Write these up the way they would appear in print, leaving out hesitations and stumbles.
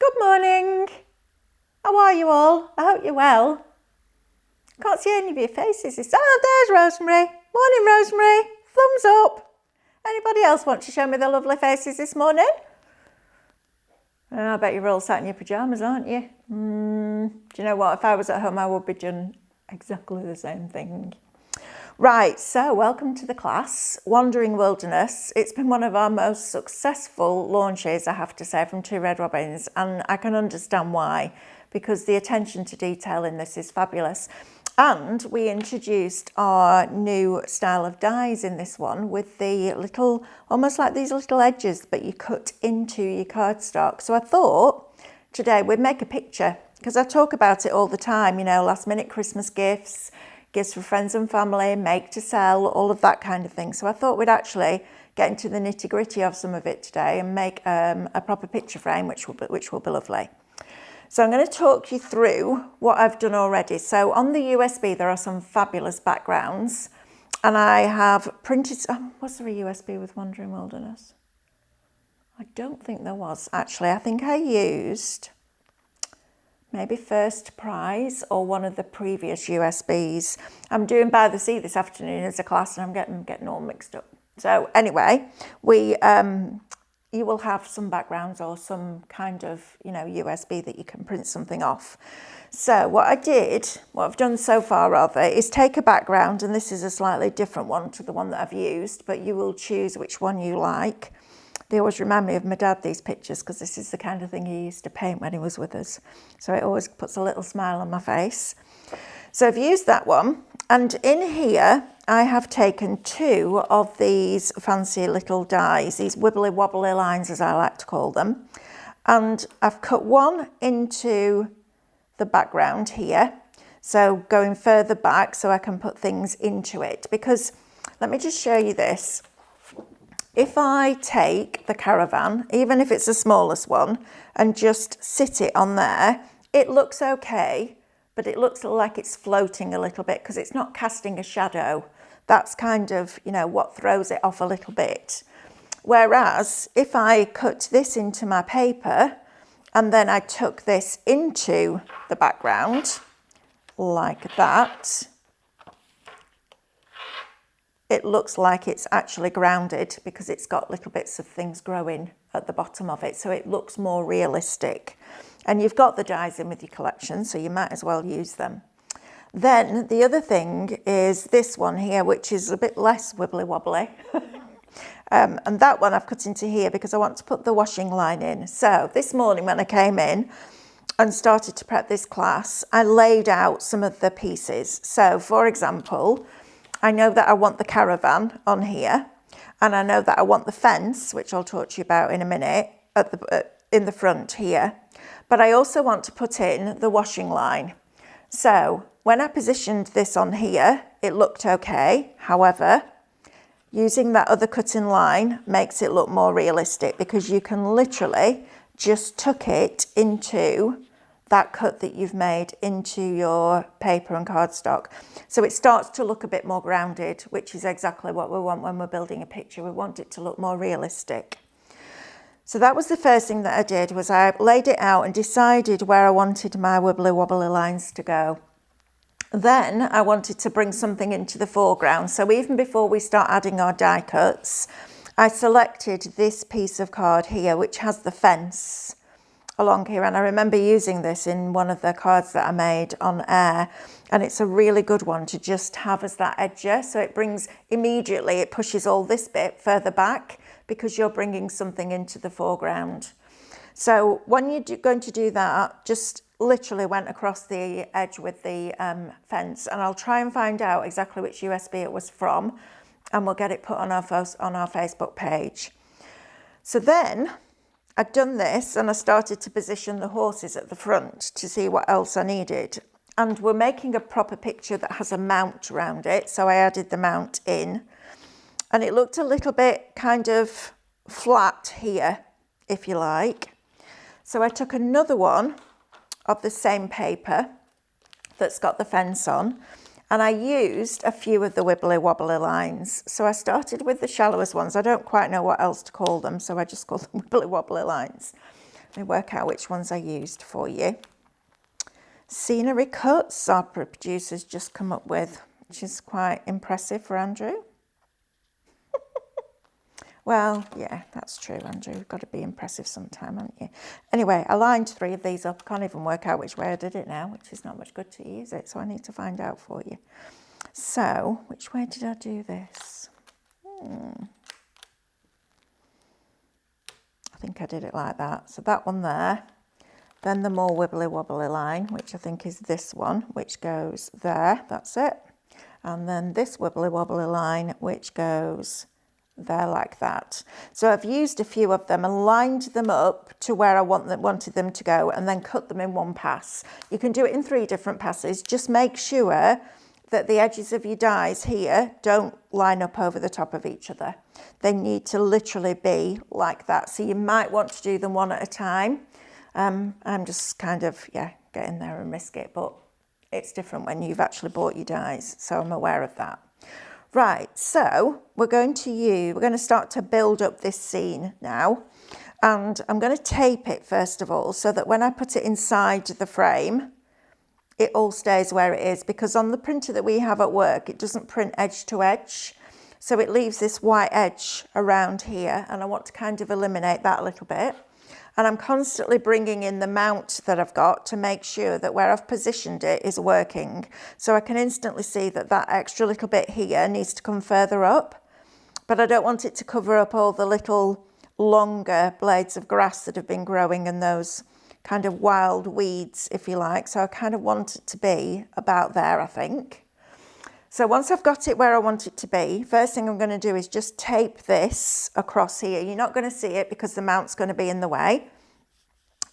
Good morning. How are you all? I hope you're well. Can't see any of your faces. Oh, there's Rosemary. Morning, Rosemary. Thumbs up. Anybody else want to show me their lovely faces this morning? Oh, I bet you're all sat in your pyjamas, aren't you? Do you know what? If I was at home, I would be doing exactly the same thing. Right, so welcome to the class, Wandering Wilderness. It's been one of our most successful launches, I have to say, from Two Red Robins, and I can understand why, because the attention to detail in this is fabulous. And we introduced our new style of dies in this one with the little, almost like these little edges, but you cut into your cardstock. So I thought today we'd make a picture, because I talk about it all the time, you know, last minute Christmas gifts, gifts for friends and family, make to sell, all of that kind of thing. So I thought we'd actually get into the nitty gritty of some of it today and make a proper picture frame, which will be lovely. So I'm going to talk you through what I've done already. So on the USB, there are some fabulous backgrounds, and I have printed, was there a USB with Wandering Wilderness? I don't think there was, actually. I think I used maybe First Prize or one of the previous USBs. I'm doing By the Sea this afternoon as a class, and I'm getting all mixed up. So anyway, you will have some backgrounds or some kind of, you know, USB that you can print something off. So what I've done so far rather, is take a background, and this is a slightly different one to the one that I've used, but you will choose which one you like. They always remind me of my dad, these pictures, because this is the kind of thing he used to paint when he was with us. So it always puts a little smile on my face. So I've used that one. And in here, I have taken two of these fancy little dies, these wibbly wobbly lines, as I like to call them. And I've cut one into the background here. So going further back so I can put things into it. Because let me just show you this. If I take the caravan, even if it's the smallest one, and just sit it on there, it looks okay, but it looks like it's floating a little bit because it's not casting a shadow. That's kind of, you know, what throws it off a little bit. Whereas if I cut this into my paper and then I took this into the background like that, it looks like it's actually grounded because it's got little bits of things growing at the bottom of it. So it looks more realistic. And you've got the dies in with your collection, so you might as well use them. Then the other thing is this one here, which is a bit less wibbly wobbly. And that one I've cut into here because I want to put the washing line in. So this morning when I came in and started to prep this class, I laid out some of the pieces. So for example, I know that I want the caravan on here, and I know that I want the fence, which I'll talk to you about in a minute, in the front here. But I also want to put in the washing line. So when I positioned this on here, it looked okay. However, using that other cutting line makes it look more realistic because you can literally just tuck it into that cut that you've made into your paper and cardstock. So it starts to look a bit more grounded, which is exactly what we want when we're building a picture. We want it to look more realistic. So that was the first thing that I did, was I laid it out and decided where I wanted my wibbly wobbly lines to go. Then I wanted to bring something into the foreground. So even before we start adding our die cuts, I selected this piece of card here, which has the fence along here, and I remember using this in one of the cards that I made on air, and it's a really good one to just have as that edger. So it brings immediately, it pushes all this bit further back because you're bringing something into the foreground. So when you're going to do that, just literally went across the edge with the fence, and I'll try and find out exactly which USB it was from, and we'll get it put on our Facebook page. So then I'd done this and I started to position the horses at the front to see what else I needed. And we're making a proper picture that has a mount around it. So I added the mount in, and it looked a little bit kind of flat here, if you like. So I took another one of the same paper that's got the fence on, and I used a few of the wibbly wobbly lines. So I started with the shallowest ones. I don't quite know what else to call them, so I just call them wibbly wobbly lines. Let me work out which ones I used for you. Scenery cuts our producer's just come up with, which is quite impressive for Andrew. Well, yeah, that's true, Andrew. You've got to be impressive sometime, haven't you? Anyway, I lined 3 of these up. Can't even work out which way I did it now, which is not much good to you, is it? So I need to find out for you. So, which way did I do this? I think I did it like that. So that one there. Then the more wibbly wobbly line, which I think is this one, which goes there. That's it. And then this wibbly wobbly line, which goes there like that. So I've used a few of them and lined them up to where I wanted them to go, and then cut them in one pass. You can do it in 3 different passes. Just make sure that the edges of your dies here don't line up over the top of each other. They need to literally be like that. So you might want to do them one at a time. I'm just kind of, yeah, get in there and risk it, but it's different when you've actually bought your dies. So I'm aware of that. Right, so we're going to start to build up this scene now. And I'm going to tape it first of all, so that when I put it inside the frame, it all stays where it is, because on the printer that we have at work, it doesn't print edge to edge. So it leaves this white edge around here, and I want to kind of eliminate that a little bit. And I'm constantly bringing in the mount that I've got to make sure that where I've positioned it is working. So I can instantly see that that extra little bit here needs to come further up, but I don't want it to cover up all the little longer blades of grass that have been growing and those kind of wild weeds, if you like. So I kind of want it to be about there, I think. So once I've got it where I want it to be, first thing I'm going to do is just tape this across here. You're not going to see it because the mount's going to be in the way.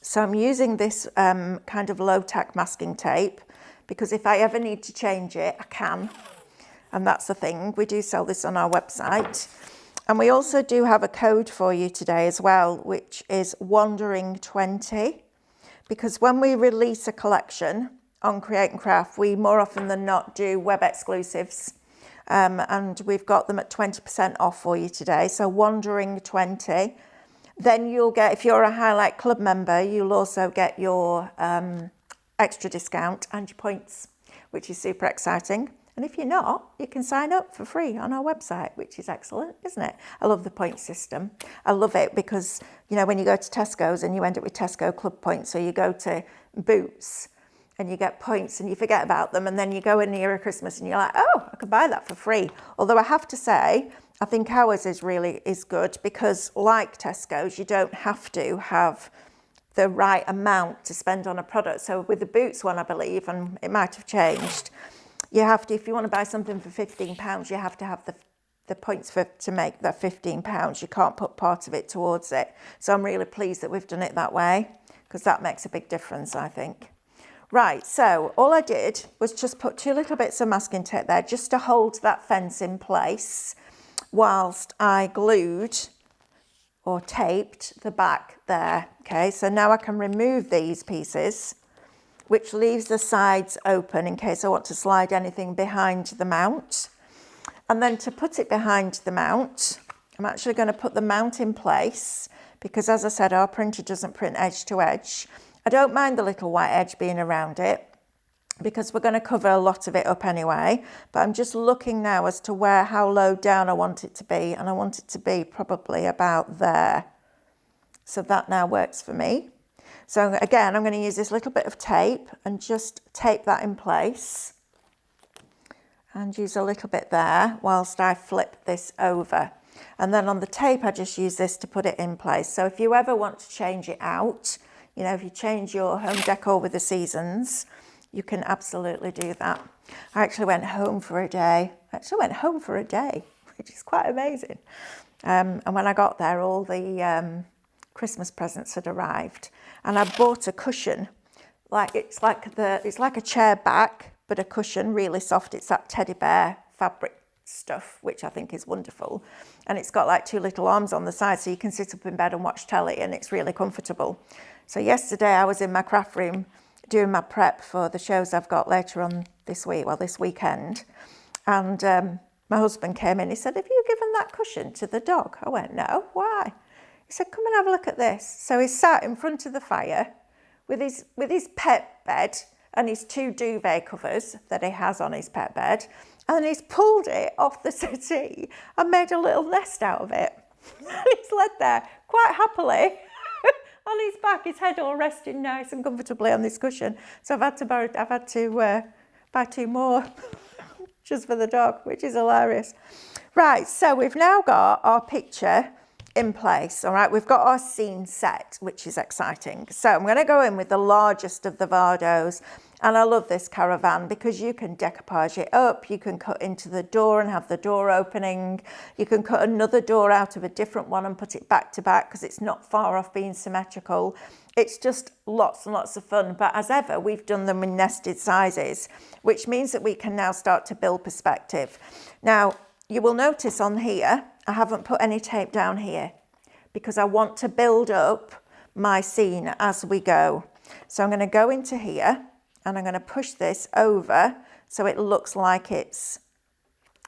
So I'm using this kind of low-tack masking tape, because if I ever need to change it, I can. And that's the thing. We do sell this on our website. And we also do have a code for you today as well, which is Wandering20. Because when we release a collection on Create and Craft, we more often than not do web exclusives, and we've got them at 20% off for you today. So Wandering20. Then you'll get, if you're a Highlight Club member, you'll also get your extra discount and your points, which is super exciting. And if you're not, you can sign up for free on our website, which is excellent, isn't it? I love the point system. I love it because, you know, when you go to Tesco's and you end up with Tesco Club points, or you go to Boots and you get points and you forget about them, and then you go in near Christmas and you're like, oh, I could buy that for free. Although I have to say, I think ours is good, because like Tesco's, you don't have to have the right amount to spend on a product. So with the Boots one, I believe, and it might have changed, you have to, if you want to buy something for £15, you have to have the points to make that £15. You can't put part of it towards it. So I'm really pleased that we've done it that way, because that makes a big difference, I think. Right, so all I did was just put 2 little bits of masking tape there just to hold that fence in place whilst I glued or taped the back there. Okay, so now I can remove these pieces, which leaves the sides open in case I want to slide anything behind the mount. And then to put it behind the mount, I'm actually going to put the mount in place, because as I said, our printer doesn't print edge to edge. I don't mind the little white edge being around it, because we're going to cover a lot of it up anyway. But I'm just looking now as to how low down I want it to be, and I want it to be probably about there. So that now works for me. So again, I'm going to use this little bit of tape and just tape that in place, and use a little bit there whilst I flip this over. And then on the tape, I just use this to put it in place. So if you ever want to change it out, you know, if you change your home decor with the seasons, you can absolutely do that. I actually went home for a day. Which is quite amazing. And when I got there, all the Christmas presents had arrived, and I bought a cushion. It's like a chair back, but a cushion, really soft. It's that teddy bear fabric stuff, which I think is wonderful. And it's got like 2 little arms on the side, so you can sit up in bed and watch telly, and it's really comfortable. So yesterday I was in my craft room doing my prep for the shows I've got later on this weekend. And my husband came in, he said, have you given that cushion to the dog? I went, no, why? He said, come and have a look at this. So he sat in front of the fire with his pet bed and his 2 duvet covers that he has on his pet bed, and he's pulled it off the settee and made a little nest out of it. And he's led there quite happily on his back, his head all resting nice and comfortably on this cushion. So I've had to buy 2 more just for the dog, which is hilarious. Right, so we've now got our picture in place. All right, we've got our scene set, which is exciting. So I'm going to go in with the largest of the Vardos, and I love this caravan because you can decoupage it up, you can cut into the door and have the door opening, you can cut another door out of a different one and put it back to back because it's not far off being symmetrical. It's just lots and lots of fun, but as ever, we've done them in nested sizes, which means that we can now start to build perspective. Now, you will notice on here, I haven't put any tape down here because I want to build up my scene as we go. So I'm going to go into here and I'm going to push this over so it looks like it's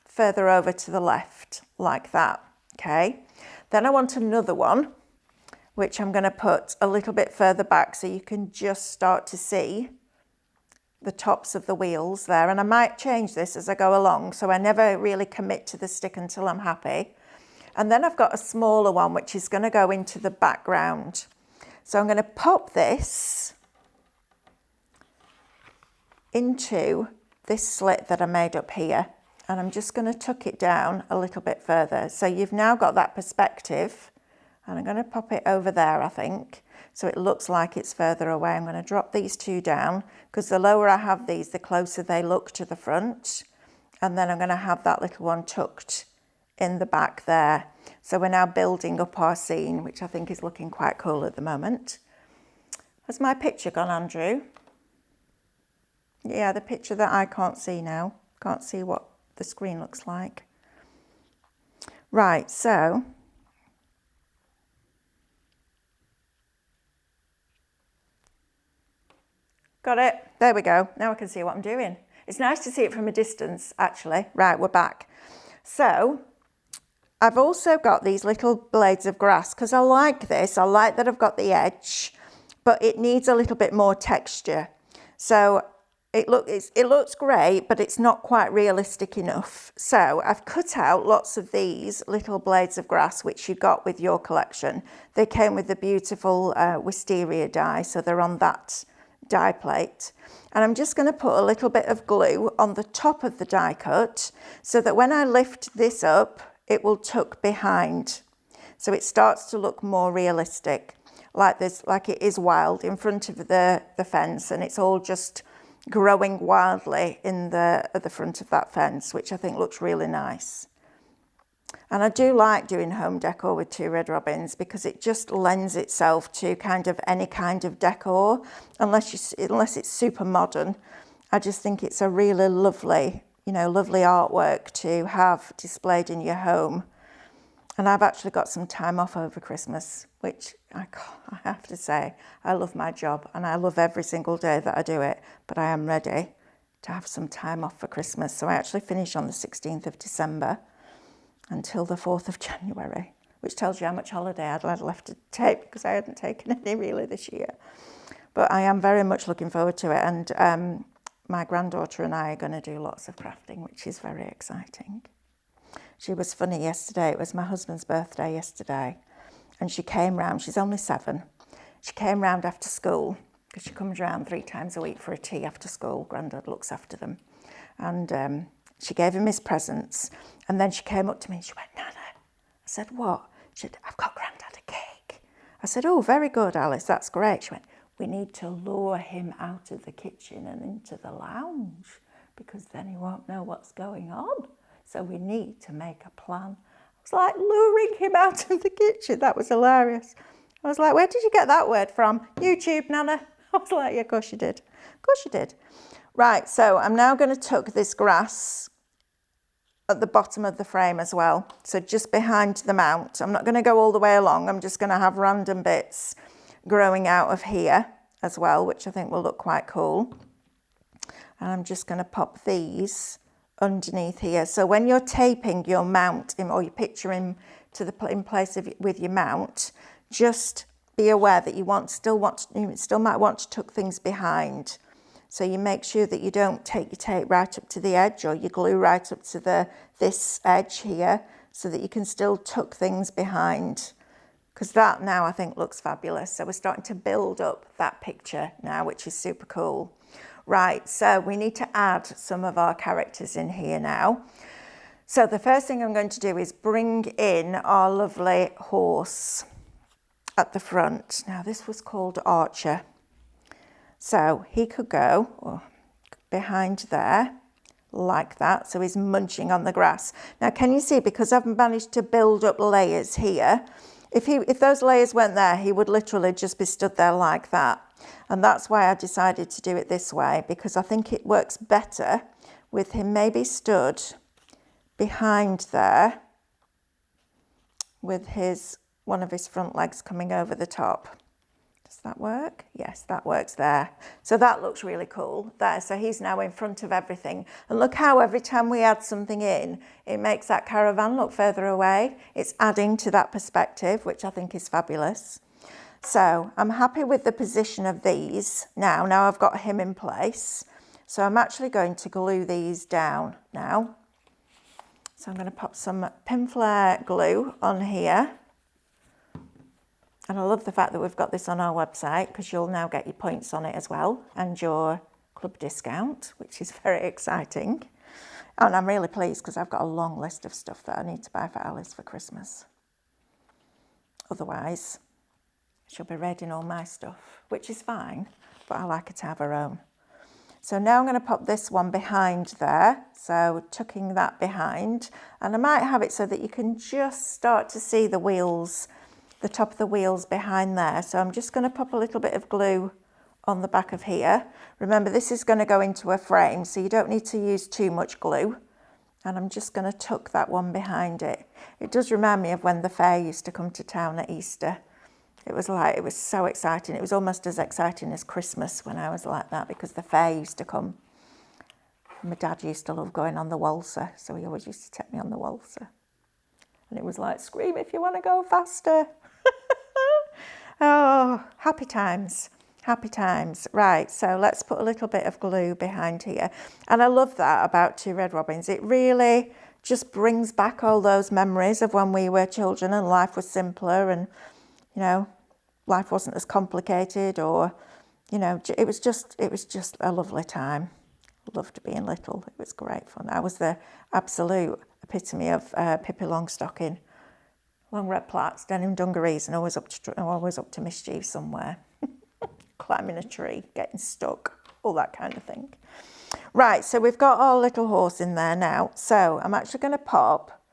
further over to the left, like that, okay? Then I want another one, which I'm going to put a little bit further back so you can just start to see the tops of the wheels there, and I might change this as I go along, so I never really commit to the stick until I'm happy. And then I've got a smaller one which is going to go into the background. So I'm going to pop this into this slit that I made up here, and I'm just going to tuck it down a little bit further. So you've now got that perspective, and I'm going to pop it over there, I think, so it looks like it's further away. I'm going to drop these 2 down because the lower I have these, the closer they look to the front. And then I'm going to have that little one tucked in the back there. So we're now building up our scene, which I think is looking quite cool at the moment. Has my picture gone, Andrew? Yeah, the picture that I can't see now. Can't see what the screen looks like. Right, so got it. There we go. Now I can see what I'm doing. It's nice to see it from a distance, actually. Right, we're back. So I've also got these little blades of grass because I like this. I like that I've got the edge, but it needs a little bit more texture. So it looks great, but it's not quite realistic enough. So I've cut out lots of these little blades of grass, which you got with your collection. They came with the beautiful wisteria die, so they're on that die plate. And I'm just going to put a little bit of glue on the top of the die cut so that when I lift this up, it will tuck behind. So it starts to look more realistic, like this, like it is wild in front of the fence, and it's all just growing wildly at the front of that fence, which I think looks really nice. And I do like doing home decor with 2 red robins because it just lends itself to kind of any kind of decor, unless it's super modern. I just think it's a really lovely, lovely artwork to have displayed in your home. And I've actually got some time off over Christmas, which I have to say, I love my job and I love every single day that I do it, but I am ready to have some time off for Christmas. So I actually finish on the 16th of December until the 4th of January, which tells you how much holiday I'd had left to take because I hadn't taken any really this year. But I am very much looking forward to it. And my granddaughter and I are going to do lots of crafting, which is very exciting. She was funny yesterday. It was my husband's birthday yesterday. And she came round, she's only 7. She came round after school because she comes round 3 times a week for a tea after school. Grandad looks after them. And she gave him his presents. And then she came up to me and she went, Nana. I said, what? She said, I've got Grandad a cake. I said, oh, very good, Alice. That's great. She went, we need to lure him out of the kitchen and into the lounge because then he won't know what's going on. So we need to make a plan. I was like, luring him out of the kitchen. That was hilarious. I was like, where did you get that word from? YouTube, Nana. I was like, yeah, of course you did. Of course you did. Right, so I'm now going to tuck this grass at the bottom of the frame as well. So just behind the mount. I'm not going to go all the way along. I'm just going to have random bits growing out of here as well, which I think will look quite cool. And I'm just going to pop these underneath here. So when you're taping your mount or your picture in to the in place of with your mount, just be aware that you still might want to tuck things behind. So you make sure that you don't take your tape right up to the edge or your glue right up to this edge here, so that you can still tuck things behind. Because that now I think looks fabulous. So we're starting to build up that picture now, which is super cool. Right, so we need to add some of our characters in here now. So the first thing I'm going to do is bring in our lovely horse at the front. Now this was called Archer. So he could go behind there like that. So he's munching on the grass. Now can you see, because I've managed to build up layers here, if those layers weren't there, he would literally just be stood there like that. And that's why I decided to do it this way, because I think it works better with him maybe stood behind there with one of his front legs coming over the top. Does that work? Yes, that works there. So that looks really cool there. So he's now in front of everything. And look how every time we add something in, it makes that caravan look further away. It's adding to that perspective, which I think is fabulous. So I'm happy with the position of these now. Now I've got him in place. So I'm actually going to glue these down now. So I'm going to pop some Pinflair glue on here. And I love the fact that we've got this on our website, because you'll now get your points on it as well and your club discount, which is very exciting. And I'm really pleased because I've got a long list of stuff that I need to buy for Alice for Christmas. Otherwise, she'll be raiding all my stuff, which is fine, but I like her to have her own. So now I'm going to pop this one behind there. So tucking that behind, and I might have it so that you can just start to see the wheels, the top of the wheels behind there. So I'm just going to pop a little bit of glue on the back of here. Remember, this is going to go into a frame, so you don't need to use too much glue. And I'm just going to tuck that one behind it. It does remind me of when the fair used to come to town at Easter. It was so exciting. It was almost as exciting as Christmas when I was like that, because the fair used to come. My dad used to love going on the waltzer, so he always used to take me on the waltzer. And it was like, scream if you want to go faster. Oh, happy times, happy times. Right, so let's put a little bit of glue behind here. And I love that about Two Red Robins. It really just brings back all those memories of when we were children and life was simpler, and, you know, life wasn't as complicated, or, you know, it was just a lovely time. Loved being little. It was great fun. I was the absolute epitome of Pippi Longstocking. Long red plaits, denim dungarees, and always up to mischief somewhere. Climbing a tree, getting stuck, all that kind of thing. Right, so we've got our little horse in there now. So I'm actually going to pop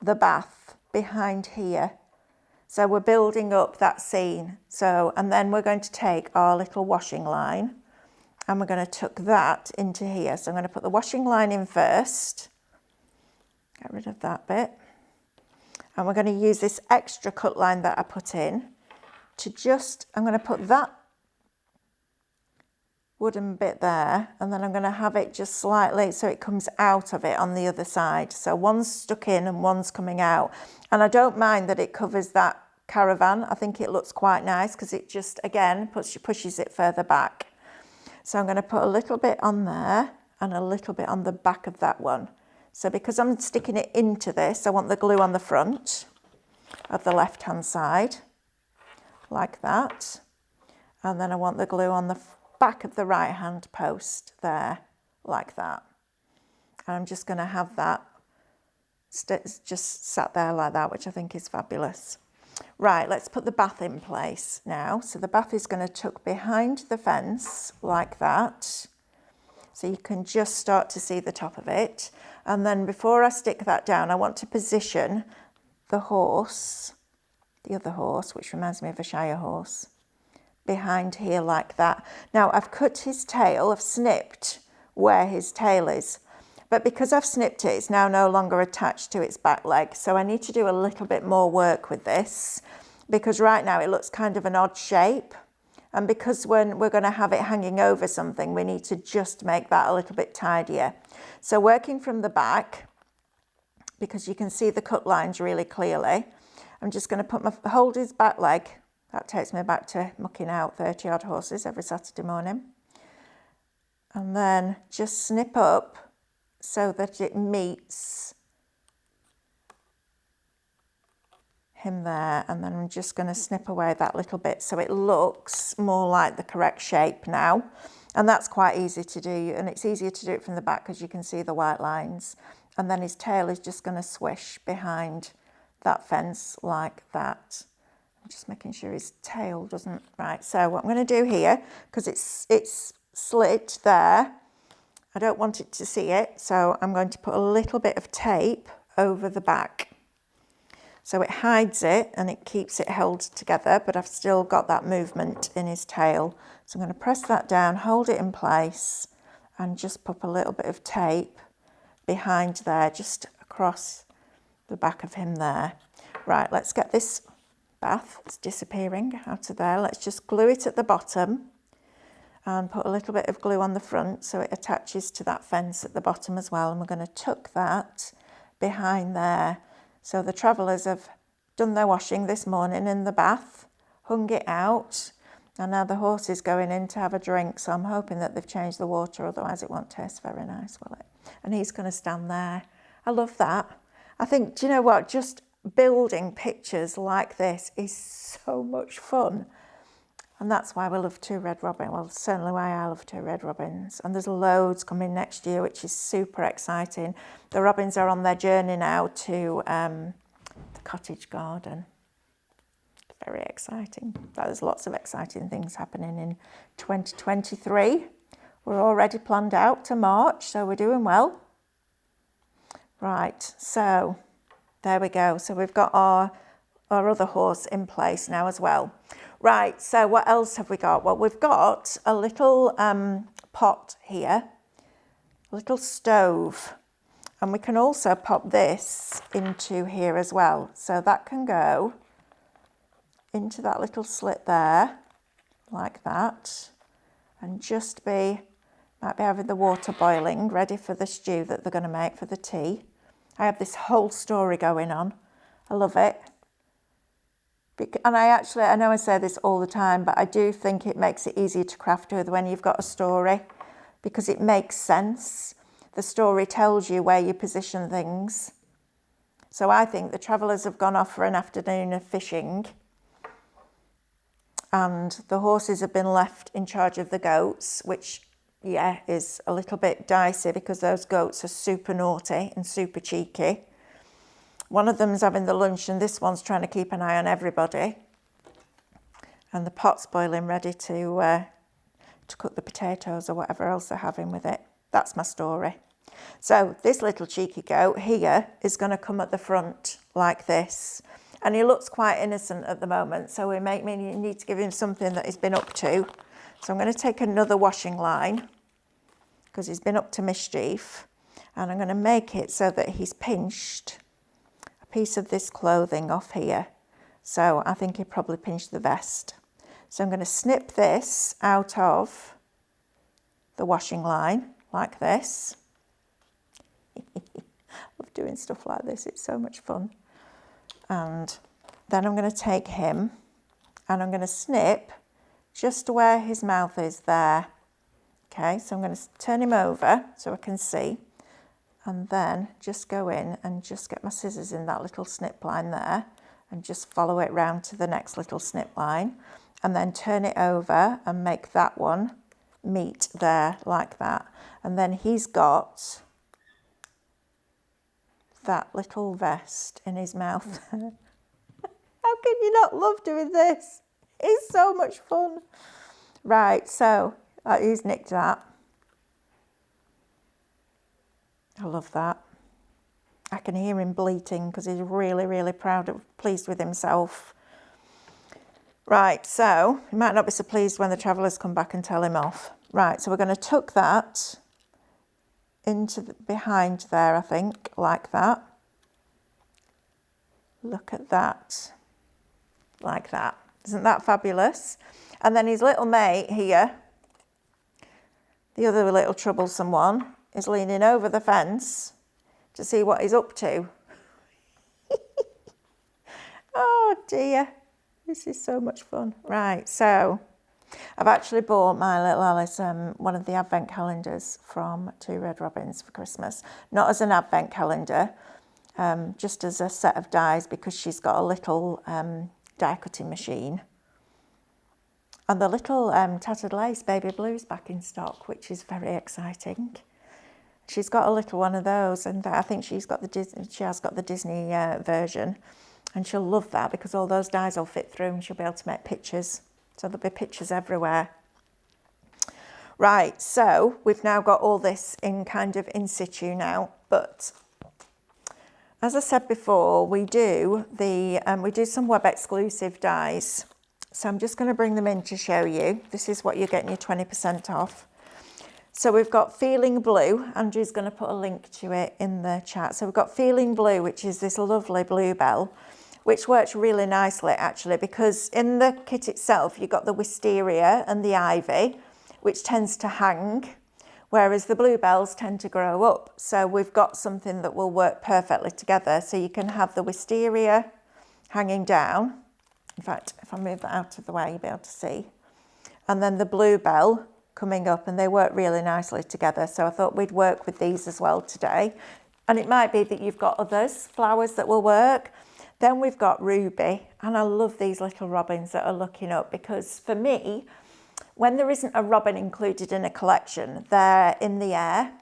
the bath behind here. So we're building up that scene. So, and then we're going to take our little washing line and we're going to tuck that into here. So I'm going to put the washing line in first. Get rid of that bit. And we're going to use this extra cut line that I put in to I'm going to put that wooden bit there, and then I'm going to have it just slightly so it comes out of it on the other side. So one's stuck in and one's coming out. And I don't mind that it covers that caravan. I think it looks quite nice because it just, again, pushes it further back. So I'm going to put a little bit on there and a little bit on the back of that one. So because I'm sticking it into this, I want the glue on the front of the left-hand side, like that. And then I want the glue on the back of the right-hand post there, like that. And I'm just going to have that just sat there like that, which I think is fabulous. Right, let's put the bath in place now. So the bath is going to tuck behind the fence like that. So you can just start to see the top of it. And then before I stick that down, I want to position the horse, the other horse, which reminds me of a Shire horse, behind here like that. Now I've cut his tail, I've snipped where his tail is, but because I've snipped it, it's now no longer attached to its back leg. So I need to do a little bit more work with this, because right now it looks kind of an odd shape. And because when we're going to have it hanging over something, we need to just make that a little bit tidier. So working from the back, because you can see the cut lines really clearly, I'm just going to hold his back leg. That takes me back to mucking out 30 odd horses every Saturday morning. And then just snip up so that it meets him there, and then I'm just going to snip away that little bit so it looks more like the correct shape now. And that's quite easy to do, and it's easier to do it from the back because you can see the white lines. And then his tail is just going to swish behind that fence like that. I'm just making sure his tail doesn't... Right, so what I'm going to do here, because it's slit there, I don't want it to see it, so I'm going to put a little bit of tape over the back. So it hides it and it keeps it held together, but I've still got that movement in his tail. So I'm going to press that down, hold it in place, and just pop a little bit of tape behind there, just across the back of him there. Right, let's get this bath, it's disappearing out of there. Let's just glue it at the bottom and put a little bit of glue on the front so it attaches to that fence at the bottom as well. And we're going to tuck that behind there. So the travellers have done their washing this morning in the bath, hung it out, and now the horse is going in to have a drink. So I'm hoping that they've changed the water, otherwise it won't taste very nice, will it? And he's going to stand there. I love that. I think, do you know what? Just building pictures like this is so much fun. And that's why we love Two Red Robin. Well, certainly why I love Two Red Robins. And there's loads coming next year, which is super exciting. The robins are on their journey now to the cottage garden. Very exciting. There's lots of exciting things happening in 2023. We're already planned out to March, so we're doing well. Right, so there we go. So we've got our other horse in place now as well. Right, so what else have we got? Well, we've got a little pot here, a little stove, and we can also pop this into here as well. So that can go into that little slit there, like that, and just might be having the water boiling, ready for the stew that they're going to make for the tea. I have this whole story going on. I love it. And I know I say this all the time, but I do think it makes it easier to craft with when you've got a story, because it makes sense. The story tells you where you position things. So I think the travellers have gone off for an afternoon of fishing, and the horses have been left in charge of the goats, which, yeah, is a little bit dicey because those goats are super naughty and super cheeky. One of them's having the lunch and this one's trying to keep an eye on everybody. And the pot's boiling, ready to cook the potatoes or whatever else they're having with it. That's my story. So this little cheeky goat here is going to come at the front like this. And he looks quite innocent at the moment, so we need to give him something that he's been up to. So I'm going to take another washing line, because he's been up to mischief. And I'm going to make it so that he's pinched piece of this clothing off here. So I think he probably pinched the vest. So I'm going to snip this out of the washing line like this. Love doing stuff like this, it's so much fun. And then I'm going to take him and I'm going to snip just where his mouth is there. Okay, so I'm going to turn him over so I can see. And then just go in and just get my scissors in that little snip line there and just follow it round to the next little snip line, and then turn it over and make that one meet there like that. And then he's got that little vest in his mouth. How can you not love doing this? It's so much fun. Right, so he's nicked that. I love that. I can hear him bleating because he's really, really pleased with himself. Right, so he might not be so pleased when the travellers come back and tell him off. Right, so we're going to tuck that into behind there, I think, like that. Look at that. Like that. Isn't that fabulous? And then his little mate here, the other little troublesome one, is leaning over the fence to see what he's up to. Oh dear, this is so much fun. Right, so I've actually bought my little Alice one of the advent calendars from Two Red Robins for Christmas. Not as an advent calendar, just as a set of dies, because she's got a little die cutting machine. And the little tattered lace baby blue's back in stock, which is very exciting. She's got a little one of those, and I think she has got the Disney version, and she'll love that because all those dies will fit through and she'll be able to make pictures. So there'll be pictures everywhere. Right, so we've now got all this in kind of in situ now, but as I said before, we do some web exclusive dies. So I'm just going to bring them in to show you. This is what you're getting your 20% off. So we've got Feeling Blue. Andrew's going to put a link to it in the chat. So we've got Feeling Blue, which is this lovely bluebell, which works really nicely actually, because in the kit itself, you've got the wisteria and the ivy, which tends to hang, whereas the bluebells tend to grow up. So we've got something that will work perfectly together. So you can have the wisteria hanging down. In fact, if I move that out of the way, you'll be able to see. And then the bluebell coming up, and they work really nicely together. So I thought we'd work with these as well today. And it might be that you've got others, flowers that will work. Then we've got Ruby, and I love these little robins that are looking up, because for me, when there isn't a robin included in a collection, they're in the air,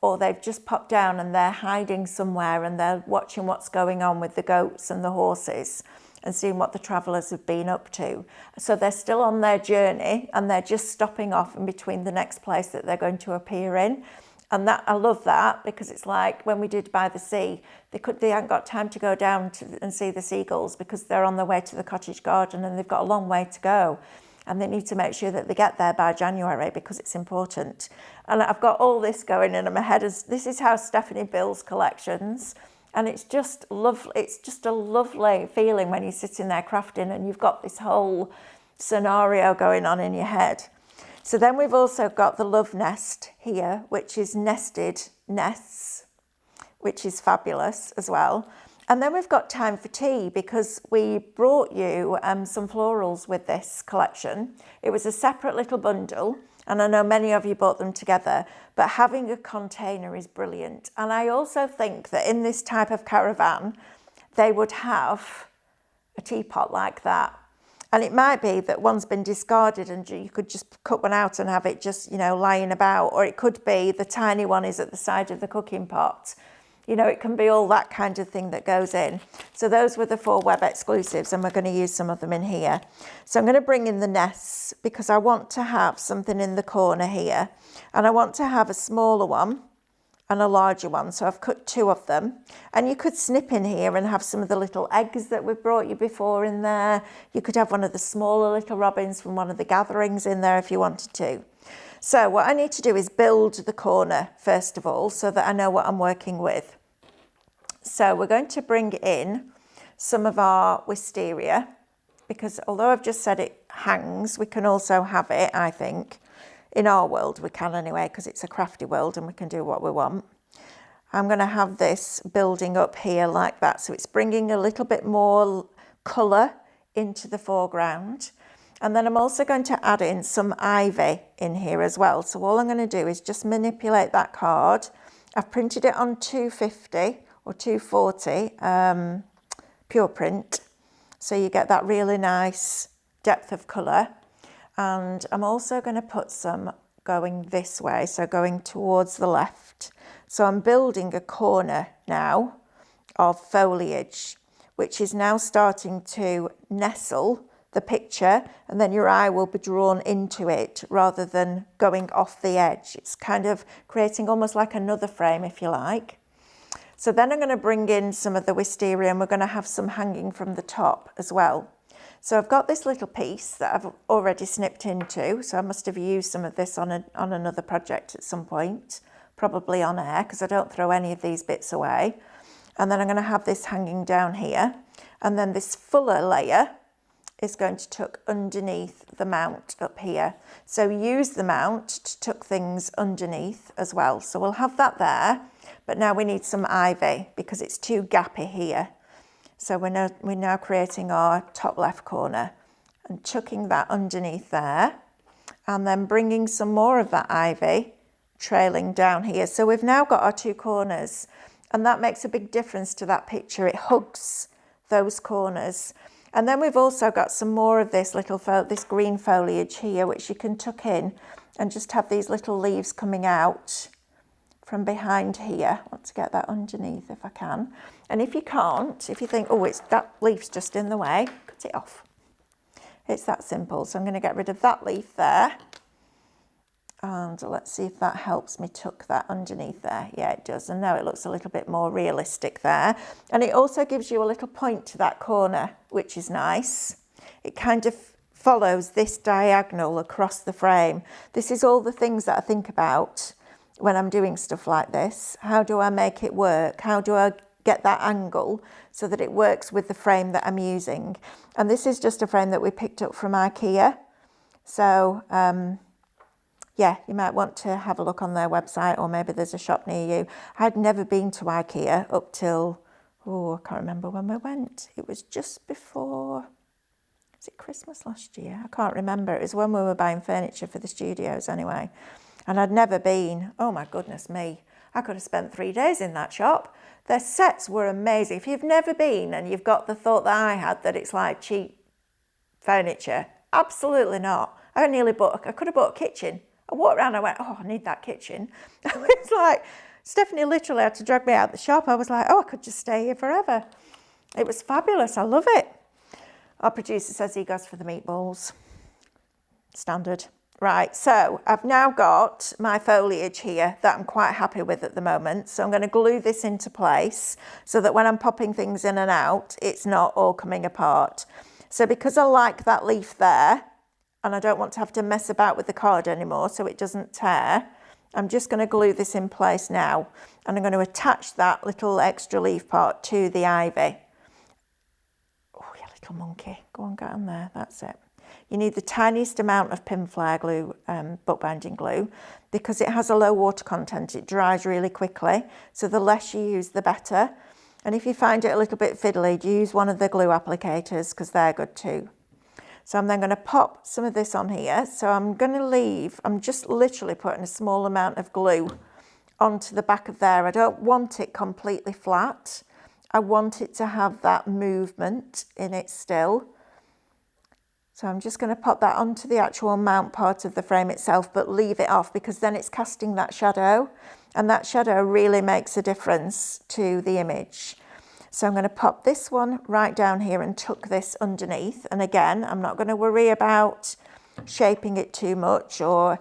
or they've just popped down and they're hiding somewhere and they're watching what's going on with the goats and the horses and seeing what the travellers have been up to. So they're still on their journey and they're just stopping off in between the next place that they're going to appear in. And that, I love that, because it's like when we did By the Sea, they haven't got time to go down and see the seagulls because they're on their way to the cottage garden and they've got a long way to go. And they need to make sure that they get there by January because it's important. And I've got all this going in my head. This is how Stephanie builds collections. And it's just lovely. It's just a lovely feeling when you're sitting there crafting and you've got this whole scenario going on in your head. So then we've also got the Love Nest here, which is nested nests, which is fabulous as well. And then we've got Time for Tea, because we brought you some florals with this collection. It was a separate little bundle, and I know many of you bought them together, but having a container is brilliant. And I also think that in this type of caravan, they would have a teapot like that. And it might be that one's been discarded and you could just cut one out and have it just, you know, lying about. Or it could be the tiny one is at the side of the cooking pot. You know, it can be all that kind of thing that goes in. So those were the 4 web exclusives, and we're going to use some of them in here. So I'm going to bring in the nests because I want to have something in the corner here. And I want to have a smaller one and a larger one. So I've cut 2 of them. And you could snip in here and have some of the little eggs that we've brought you before in there. You could have one of the smaller little robins from one of the gatherings in there if you wanted to. So what I need to do is build the corner first of all, so that I know what I'm working with. So we're going to bring in some of our wisteria, because although I've just said it hangs, we can also have it, I think. In our world we can anyway, because it's a crafty world and we can do what we want. I'm going to have this building up here like that, so it's bringing a little bit more colour into the foreground. And then I'm also going to add in some ivy in here as well. So all I'm going to do is just manipulate that card. I've printed it on 250 or 240 pure print. So you get that really nice depth of colour. And I'm also going to put some going this way, so going towards the left. So I'm building a corner now of foliage, which is now starting to nestle the picture, and then your eye will be drawn into it rather than going off the edge. It's kind of creating almost like another frame, if you like. So then I'm going to bring in some of the wisteria, and we're going to have some hanging from the top as well. So I've got this little piece that I've already snipped into, so I must have used some of this on another project at some point, probably on air, because I don't throw any of these bits away. And then I'm going to have this hanging down here, and then this fuller layer is going to tuck underneath the mount up here. So use the mount to tuck things underneath as well. So we'll have that there, but now we need some ivy because it's too gappy here. So we're now creating our top left corner and chucking that underneath there, and then bringing some more of that ivy trailing down here. So we've now got our two corners, and that makes a big difference to that picture. It hugs those corners. And then we've also got some more of this this green foliage here, which you can tuck in and just have these little leaves coming out from behind here. I want to get that underneath if I can. And if you can't, if you think, oh, that leaf's just in the way, cut it off. It's that simple. So I'm going to get rid of that leaf there. And let's see if that helps me tuck that underneath there. Yeah, it does. And now it looks a little bit more realistic there. And it also gives you a little point to that corner, which is nice. It kind of follows this diagonal across the frame. This is all the things that I think about when I'm doing stuff like this. How do I make it work? How do I get that angle so that it works with the frame that I'm using? And this is just a frame that we picked up from IKEA. So, yeah, you might want to have a look on their website, or maybe there's a shop near you. I'd never been to IKEA up till, I can't remember when we went. It was just before, was it Christmas last year? I can't remember. It was when we were buying furniture for the studios anyway. And I'd never been. Oh my goodness me. I could have spent 3 days in that shop. Their sets were amazing. If you've never been and you've got the thought that I had that it's like cheap furniture, absolutely not. I could have bought a kitchen. I walked around, I went, oh, I need that kitchen. It's like, Stephanie literally had to drag me out the shop. I was like, oh, I could just stay here forever. It was fabulous. I love it. Our producer says he goes for the meatballs. Standard. Right, so I've now got my foliage here that I'm quite happy with at the moment. So I'm going to glue this into place so that when I'm popping things in and out, it's not all coming apart. So because I like that leaf there, and I don't want to have to mess about with the card anymore so it doesn't tear, I'm just going to glue this in place now. And I'm going to attach that little extra leaf part to the ivy. Oh, you little monkey. Go on, get on there. That's it. You need the tiniest amount of Pinflair glue, bookbinding glue, because it has a low water content. It dries really quickly. So the less you use, the better. And if you find it a little bit fiddly, use one of the glue applicators because they're good too. So I'm then going to pop some of this on here. So I'm just literally putting a small amount of glue onto the back of there. I don't want it completely flat. I want it to have that movement in it still. So I'm just going to pop that onto the actual mount part of the frame itself, but leave it off because then it's casting that shadow, and that shadow really makes a difference to the image. So I'm going to pop this one right down here and tuck this underneath. And again, I'm not going to worry about shaping it too much or,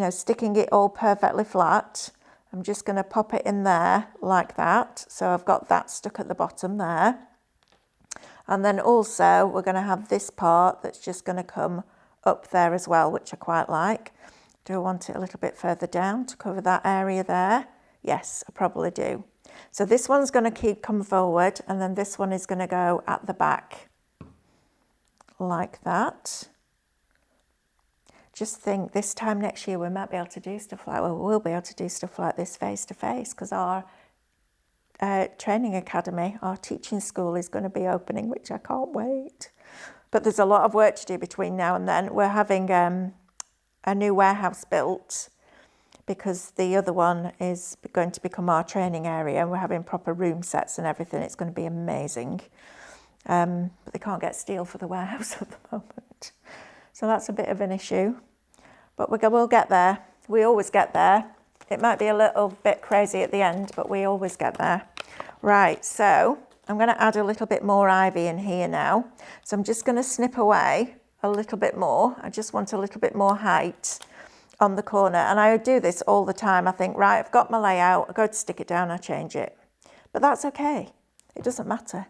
sticking it all perfectly flat. I'm just going to pop it in there like that. So I've got that stuck at the bottom there. And then also we're going to have this part that's just going to come up there as well, which I quite like. Do I want it a little bit further down to cover that area there? Yes, I probably do. So this one's going to come forward, and then this one is going to go at the back like that. Just think this time next year we might be able to do stuff like, we'll be able to do stuff like this face to face because our training academy, our teaching school is going to be opening, which I can't wait. But there's a lot of work to do between now and then. We're having a new warehouse built because the other one is going to become our training area, and we're having proper room sets and everything. It's going to be amazing. But they can't get steel for the warehouse at the moment. So that's a bit of an issue. But we'll get there. We always get there. It might be a little bit crazy at the end, but we always get there. Right, so I'm going to add a little bit more ivy in here now. So I'm just going to snip away a little bit more. I just want a little bit more height on the corner, and I do this all the time. I think, right, I've got my layout, I go to stick it down, I change it. But that's okay. It doesn't matter.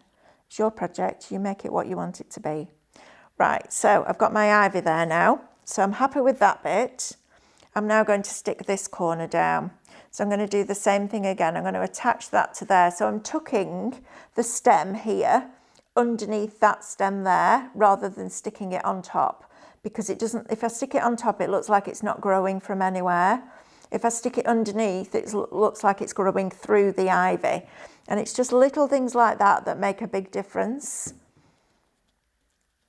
It's your project. You make it what you want it to be. Right, so I've got my ivy there now. So I'm happy with that bit. I'm now going to stick this corner down. So I'm going to do the same thing again. I'm going to attach that to there. So I'm tucking the stem here underneath that stem there rather than sticking it on top, because it doesn't, if I stick it on top, it looks like it's not growing from anywhere. If I stick it underneath, it looks like it's growing through the ivy. And it's just little things like that that make a big difference.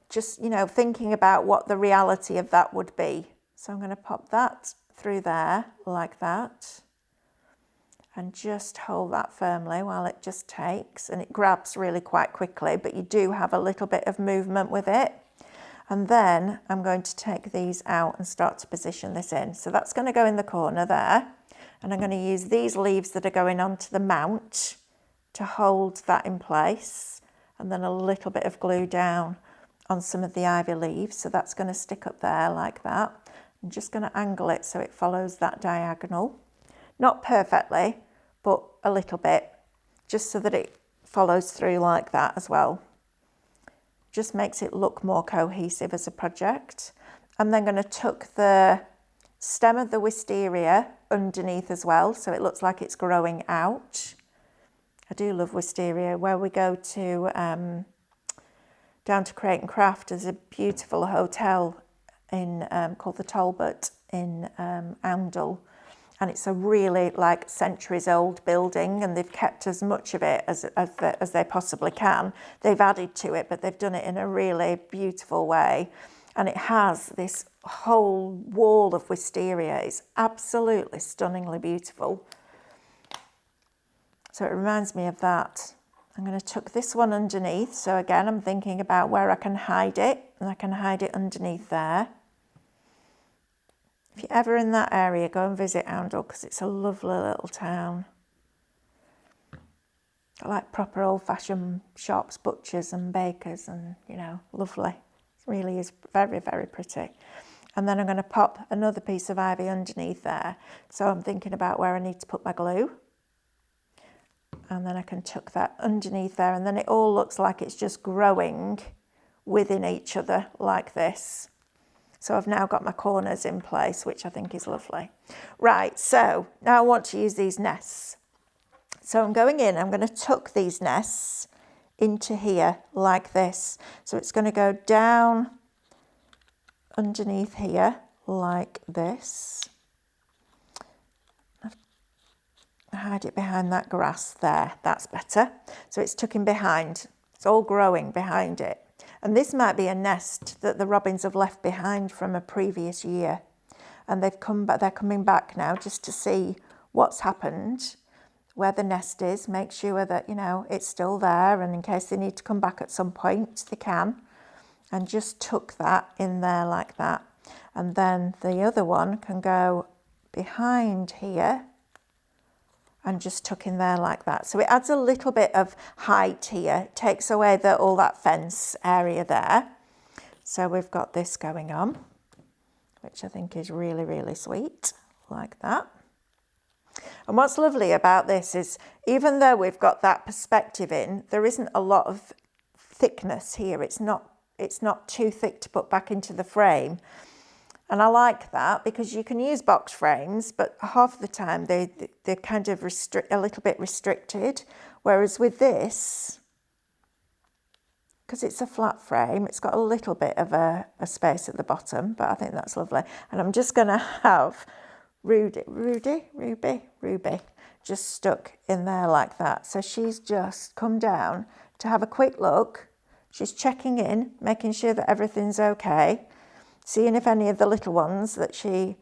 Just, you know, thinking about what the reality of that would be. So I'm going to pop that through there like that. And just hold that firmly while it just takes. And it grabs really quite quickly, but you do have a little bit of movement with it. And then I'm going to take these out and start to position this in. So that's going to go in the corner there. And I'm going to use these leaves that are going onto the mount to hold that in place. And then a little bit of glue down on some of the ivy leaves. So that's going to stick up there like that. I'm just going to angle it so it follows that diagonal. Not perfectly, but a little bit, just so that it follows through like that as well. Just makes it look more cohesive as a project. I'm then going to tuck the stem of the wisteria underneath as well, so it looks like it's growing out. I do love wisteria. Where we go to down to Create and Craft, there's a beautiful hotel in called the Talbot in Oundle. And it's a really like centuries old building, and they've kept as much of it as they possibly can. They've added to it, but they've done it in a really beautiful way. And it has this whole wall of wisteria. It's absolutely stunningly beautiful. So it reminds me of that. I'm going to tuck this one underneath. So again, I'm thinking about where I can hide it, and I can hide it underneath there. If you're ever in that area, go and visit Oundle, because it's a lovely little town. I like proper old-fashioned shops, butchers and bakers, and, you know, lovely. It really is very, very pretty. And then I'm going to pop another piece of ivy underneath there. So I'm thinking about where I need to put my glue. And then I can tuck that underneath there, and then it all looks like it's just growing within each other like this. So I've now got my corners in place, which I think is lovely. Right, so now I want to use these nests. So I'm going in, I'm going to tuck these nests into here like this. So it's going to go down underneath here like this. Hide it behind that grass there, that's better. So it's tucking behind, it's all growing behind it. And this might be a nest that the robins have left behind from a previous year. And they've come back, they're coming back now just to see what's happened, where the nest is, make sure that, you know, it's still there, and in case they need to come back at some point, they can. And just tuck that in there like that. And then the other one can go behind here and just tuck in there like that. So it adds a little bit of height here, takes away all that fence area there. So we've got this going on, which I think is really, really sweet, like that. And what's lovely about this is, even though we've got that perspective in, there isn't a lot of thickness here. It's not too thick to put back into the frame. And I like that, because you can use box frames, but half the time they're kind of a little bit restricted. Whereas with this, because it's a flat frame, it's got a little bit of a space at the bottom, but I think that's lovely. And I'm just going to have Ruby, just stuck in there like that. So she's just come down to have a quick look. She's checking in, making sure that everything's okay. Seeing if any of the little ones that she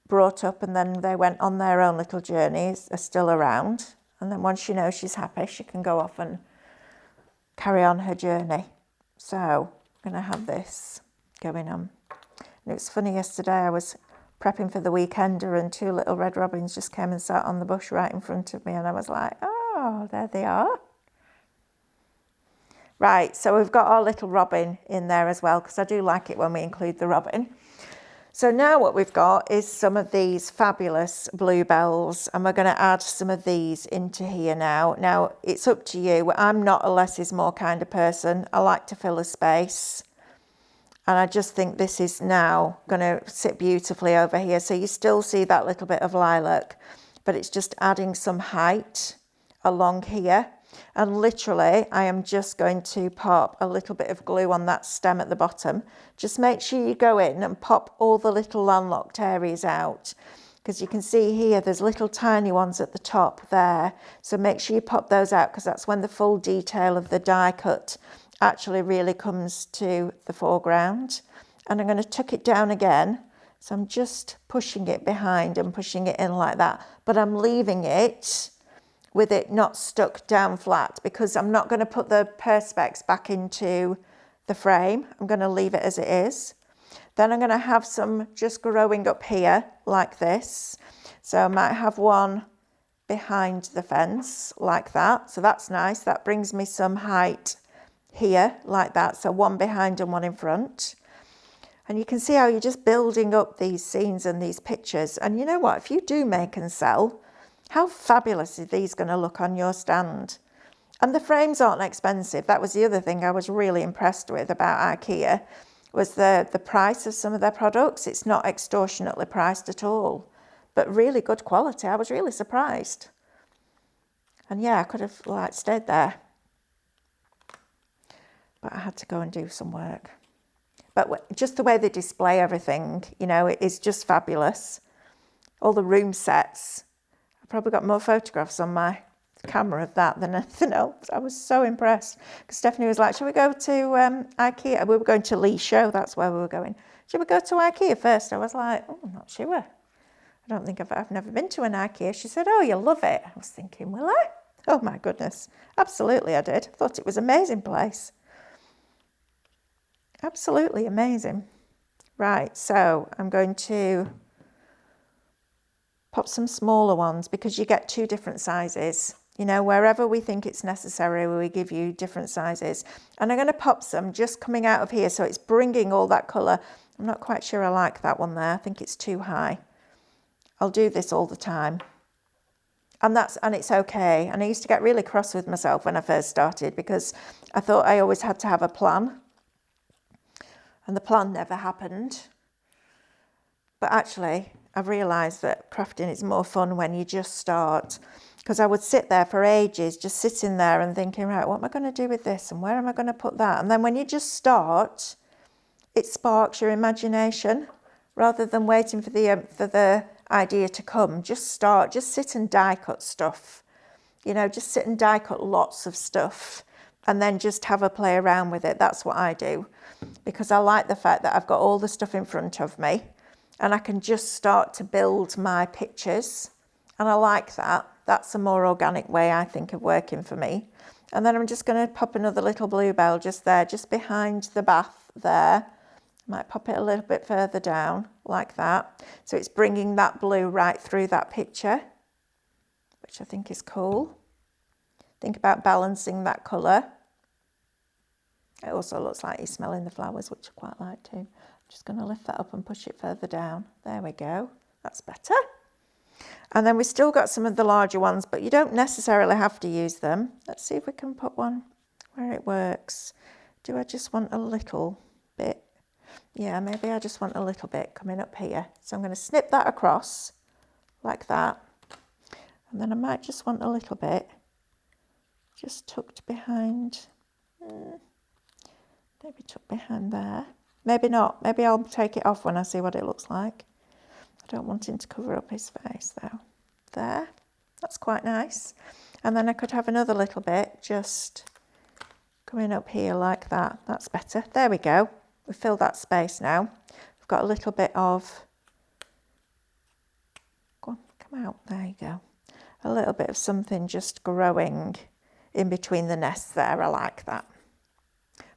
brought up and then they went on their own little journeys are still around. And then once she knows she's happy, she can go off and carry on her journey. So I'm going to have this going on. And it was funny, yesterday I was prepping for the weekender and two little red robins just came and sat on the bush right in front of me, and I was like, oh, there they are. Right, so we've got our little robin in there as well, because I do like it when we include the robin. So now what we've got is some of these fabulous bluebells, and we're going to add some of these into here now. Now, it's up to you. I'm not a less is more kind of person. I like to fill a space. And I just think this is now going to sit beautifully over here. So you still see that little bit of lilac, but it's just adding some height along here. And literally, I am just going to pop a little bit of glue on that stem at the bottom. Just make sure you go in and pop all the little landlocked areas out. because you can see here there's little tiny ones at the top there. So make sure you pop those out, because that's when the full detail of the die cut actually really comes to the foreground. And I'm going to tuck it down again. So I'm just pushing it behind and pushing it in like that, but I'm leaving it with it not stuck down flat, because I'm not going to put the Perspex back into the frame. I'm going to leave it as it is. Then I'm going to have some just growing up here like this. So I might have one behind the fence like that. So that's nice. That brings me some height here like that. So one behind and one in front. And you can see how you're just building up these scenes and these pictures. And you know what? If you do make and sell, how fabulous are these going to look on your stand? And the frames aren't expensive. That was the other thing I was really impressed with about IKEA, was the price of some of their products. It's not extortionately priced at all, but really good quality. I was really surprised. And yeah, I could have like stayed there, but I had to go and do some work. But just the way they display everything, you know, it is just fabulous. All the room sets. I probably got more photographs on my camera of that than anything else. I was so impressed, because Stephanie was like, shall we go to IKEA? We were going to Lee's show, that's where we were going. Should we go to IKEA first? I was like, oh, I'm not sure. I don't think I've never been to an IKEA. She said, oh, you'll love it. I was thinking, will I? Oh my goodness, absolutely I did. I thought it was an amazing place. Absolutely amazing. Right, so I'm going to pop some smaller ones, because you get two different sizes. You know, wherever we think it's necessary, we give you different sizes. And I'm going to pop some just coming out of here, so it's bringing all that colour. I'm not quite sure I like that one there. I think it's too high. I'll do this all the time. And it's okay. And I used to get really cross with myself when I first started, because I thought I always had to have a plan. And the plan never happened. But actually, I've realised that crafting is more fun when you just start. Because I would sit there for ages, just sitting there and thinking, right, what am I going to do with this? And where am I going to put that? And then when you just start, it sparks your imagination. Rather than waiting for the idea to come, just start, just sit and die cut stuff. You know, just sit and die cut lots of stuff. And then just have a play around with it. That's what I do. Because I like the fact that I've got all the stuff in front of me. And I can just start to build my pictures. And I like that. That's a more organic way, I think, of working for me. And then I'm just going to pop another little bluebell just there, just behind the bath there. Might pop it a little bit further down, like that. So it's bringing that blue right through that picture, which I think is cool. Think about balancing that colour. It also looks like you're smelling the flowers, which I quite like too. I'm just going to lift that up and push it further down. There we go. That's better. And then we've still got some of the larger ones, but you don't necessarily have to use them. Let's see if we can put one where it works. Do I just want a little bit? Yeah, maybe I just want a little bit coming up here. So I'm going to snip that across like that. And then I might just want a little bit just tucked behind. Maybe tucked behind there. Maybe not. Maybe I'll take it off when I see what it looks like. I don't want him to cover up his face though. There. That's quite nice. And then I could have another little bit just coming up here like that. That's better. There we go. We've filled that space now. We've got a little bit of... Go on, come out. There you go. A little bit of something just growing in between the nests there. I like that.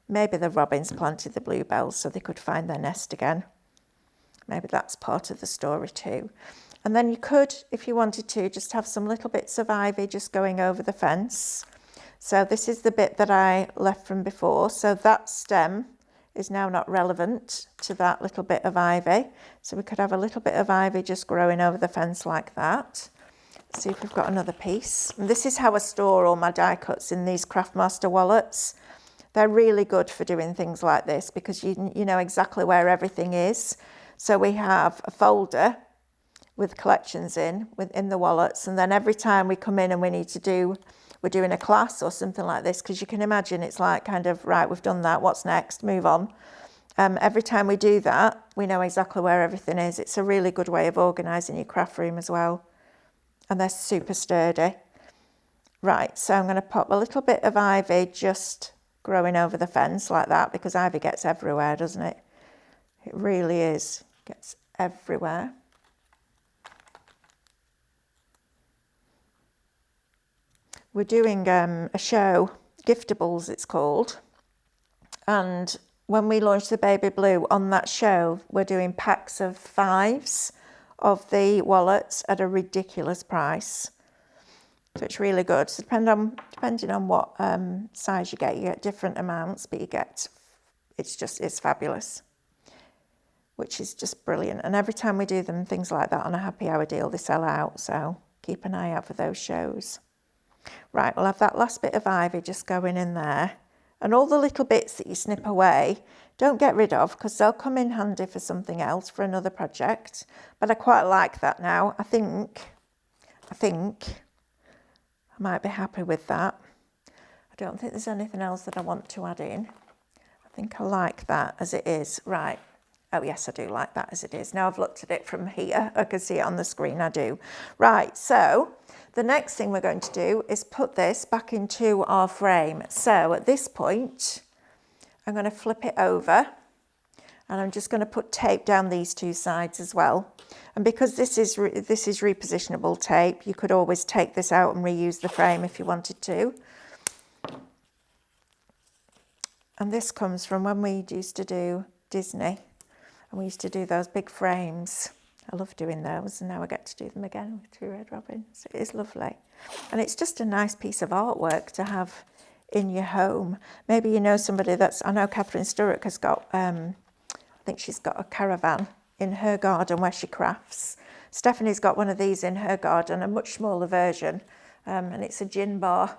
Maybe the robins planted the bluebells so they could find their nest again. Maybe that's part of the story too. And then you could, if you wanted to, just have some little bits of ivy just going over the fence. So this is the bit that I left from before. So that stem is now not relevant to that little bit of ivy. So we could have a little bit of ivy just growing over the fence like that. Let's see if we've got another piece. And this is how I store all my die cuts in these Craftmaster wallets. They're really good for doing things like this because you know exactly where everything is. So we have a folder with collections within the wallets, and then every time we come in and we're doing a class or something like this, because you can imagine it's like kind of, right, we've done that, what's next, move on. Every time we do that, we know exactly where everything is. It's a really good way of organising your craft room as well. And they're super sturdy. Right, so I'm going to pop a little bit of ivy just growing over the fence like that, because ivy gets everywhere, doesn't it? It really is. Gets everywhere. We're doing a show, Giftables it's called. And when we launched the Baby Blue, on that show, we're doing packs of 5s of the wallets at a ridiculous price. So it's really good. So depending on what size you get different amounts, but it's fabulous, which is just brilliant. And every time we do them, things like that on a happy hour deal, they sell out. So keep an eye out for those shows. Right, we'll have that last bit of ivy just going in there. And all the little bits that you snip away, don't get rid of, because they'll come in handy for something else, for another project. But I quite like that now. I think I might be happy with that. I don't think there's anything else that I want to add in. I think I like that as it is. Right. Oh yes, I do like that as it is. Now I've looked at it from here. I can see it on the screen, I do. Right, so the next thing we're going to do is put this back into our frame. So at this point, I'm going to flip it over, and I'm just going to put tape down these two sides as well. And because this is repositionable tape, you could always take this out and reuse the frame if you wanted to. And this comes from when we used to do Disney, and we used to do those big frames. I love doing those, and now I get to do them again with Two Red Robins. It is lovely. And it's just a nice piece of artwork to have in your home. Maybe you know somebody I know Catherine Sturrock has got, I think she's got a caravan in her garden where she crafts. Stephanie's got one of these in her garden, a much smaller version, and it's a gin bar,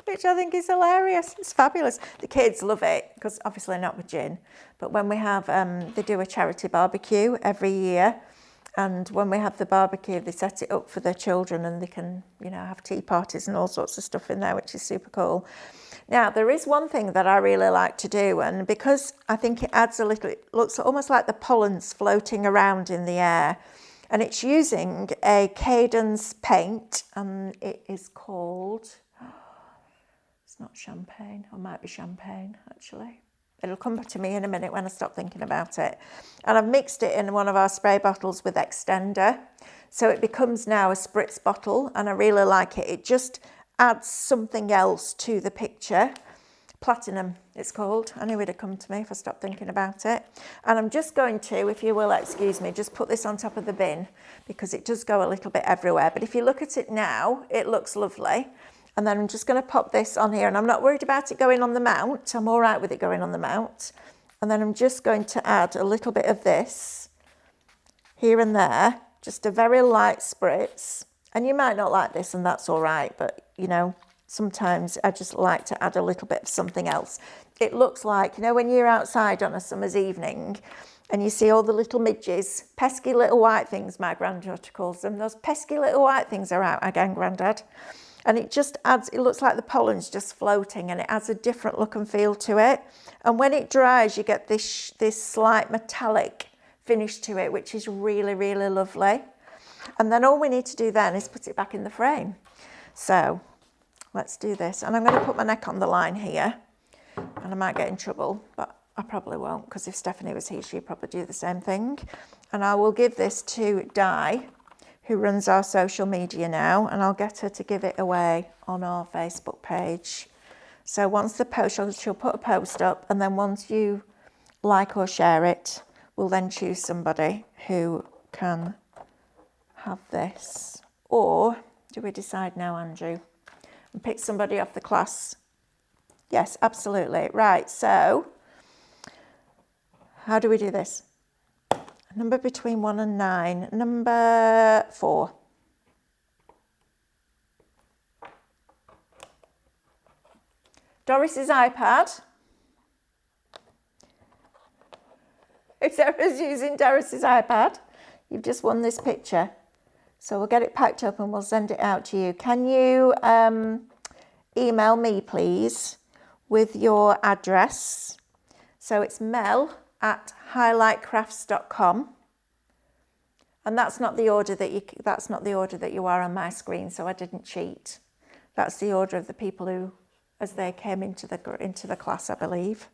which I think is hilarious. It's fabulous. The kids love it, because obviously not with gin, but when we have, they do a charity barbecue every year, and when we have the barbecue, they set it up for their children, and they can, have tea parties and all sorts of stuff in there, which is super cool. Now, there is one thing that I really like to do, and because I think it adds a little, it looks almost like the pollen's floating around in the air, and it's using a Cadence paint, and it is called, it's not champagne, or might be champagne, actually. It'll come to me in a minute when I stop thinking about it. And I've mixed it in one of our spray bottles with Extender, so it becomes now a spritz bottle, and I really like it. It just adds something else to the picture. Platinum, it's called. I knew it'd come to me if I stopped thinking about it. And I'm just going to, if you will excuse me, just put this on top of the bin, because it does go a little bit everywhere. But if you look at it now, it looks lovely. And then I'm just going to pop this on here, and I'm not worried about it going on the mount. I'm all right with it going on the mount. And then I'm just going to add a little bit of this here and there, just a very light spritz. And you might not like this, and that's all right, but sometimes I just like to add a little bit of something else. It looks like, when you're outside on a summer's evening and you see all the little midges, pesky little white things, my granddaughter calls them, those pesky little white things are out again, Grandad. And it just adds, it looks like the pollen's just floating, and it adds a different look and feel to it. And when it dries, you get this slight metallic finish to it, which is really, really lovely. And then all we need to do then is put it back in the frame. So let's do this. And I'm going to put my neck on the line here, and I might get in trouble, but I probably won't, because if Stephanie was here, she'd probably do the same thing. And I will give this to Di, who runs our social media now, and I'll get her to give it away on our Facebook page. So once the post, she'll put a post up, and then once you like or share it, we'll then choose somebody who can have this. Or do we decide now, Andrew, and pick somebody off the class? Yes, absolutely. Right, so how do we do this? A number between 1 and 9. Number 4. Doris's iPad. If Sarah's using Doris's iPad, you've just won this picture. So we'll get it packed up and we'll send it out to you. Can you email me, please, with your address So it's mel@highlightcrafts.com. And that's not the order that you are on my screen, so I didn't cheat. That's the order of the people who, as they came into the class, I believe.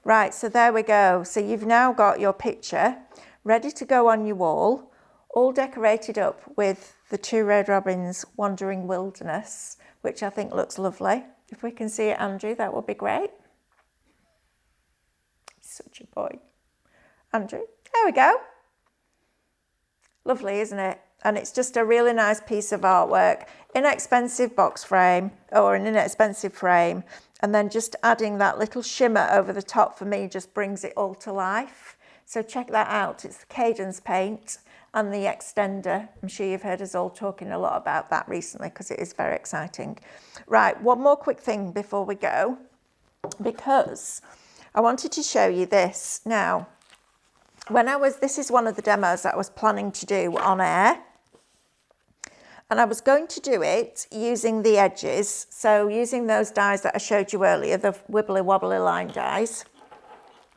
Right, so there we go. So you've now got your picture ready to go on your wall, all decorated up with the 2 Red Robins Wandering Wilderness, which I think looks lovely. If we can see it, Andrew, that would be great. Such a boy. Andrew, there we go. Lovely, isn't it? And it's just a really nice piece of artwork. Inexpensive box frame, or an inexpensive frame, and then just adding that little shimmer over the top for me just brings it all to life. So check that out. It's the Cadence paint and the extender. I'm sure you've heard us all talking a lot about that recently because it is very exciting. Right, one more quick thing before we go, because I wanted to show you this. Now, this is one of the demos that I was planning to do on air. And I was going to do it using the edges. So using those dies that I showed you earlier, the wibbly wobbly line dies.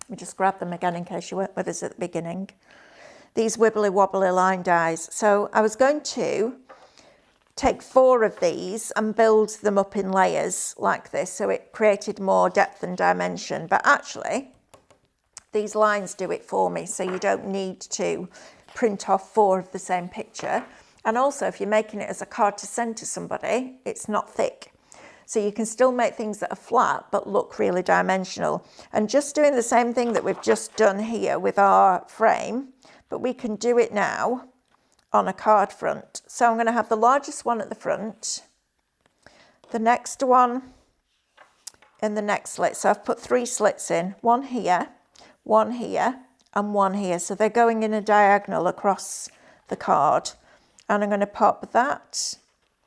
Let me just grab them again in case you weren't with us at the beginning. These wibbly wobbly line dies. So I was going to take 4 of these and build them up in layers like this. So it created more depth and dimension. But actually, these lines do it for me. So you don't need to print off 4 of the same picture. And also, if you're making it as a card to send to somebody, it's not thick. So you can still make things that are flat, but look really dimensional. And just doing the same thing that we've just done here with our frame, but we can do it now on a card front. So I'm going to have the largest one at the front, the next one in the next slit. So I've put 3 slits in, one here, and one here. So they're going in a diagonal across the card. And I'm going to pop that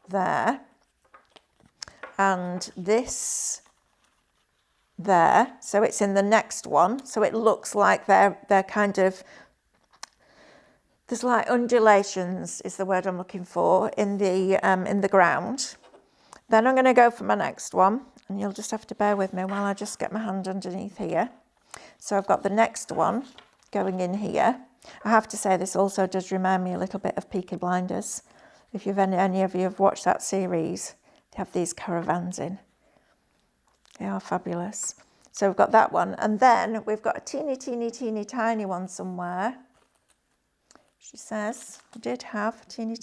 there and this there. So it's in the next one. So it looks like they're kind of, there's like undulations is the word I'm looking for in the ground. Then I'm going to go for my next one, and you'll just have to bear with me while I just get my hand underneath here. So I've got the next one going in here. I have to say this also does remind me a little bit of Peaky Blinders. If any of you have watched that series, they have these caravans in. They are fabulous. So we've got that one, and then we've got a teeny tiny one somewhere. She says I did have here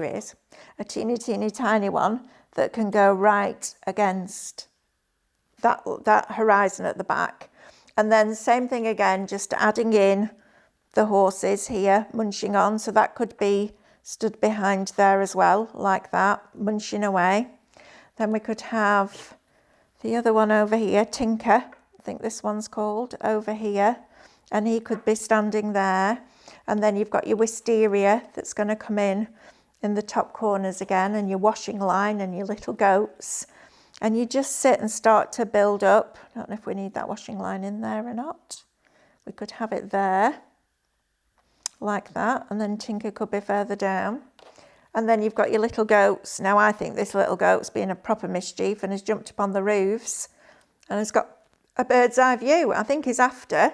it is, a teeny tiny one that can go right against that horizon at the back. And then same thing again, just adding in the horses here munching on, so that could be stood behind there as well, like that, munching away. Then we could have the other one over here, Tinker, I think this one's called, over here, and he could be standing there. And then you've got your wisteria that's going to come in the top corners again, and your washing line and your little goats. And you just sit and start to build up. I don't know if we need that washing line in there or not. We could have it there, like that, and then Tinker could be further down. And then you've got your little goats. Now I think this little goat's being a proper mischief and has jumped up on the roofs and has got a bird's eye view. I think he's after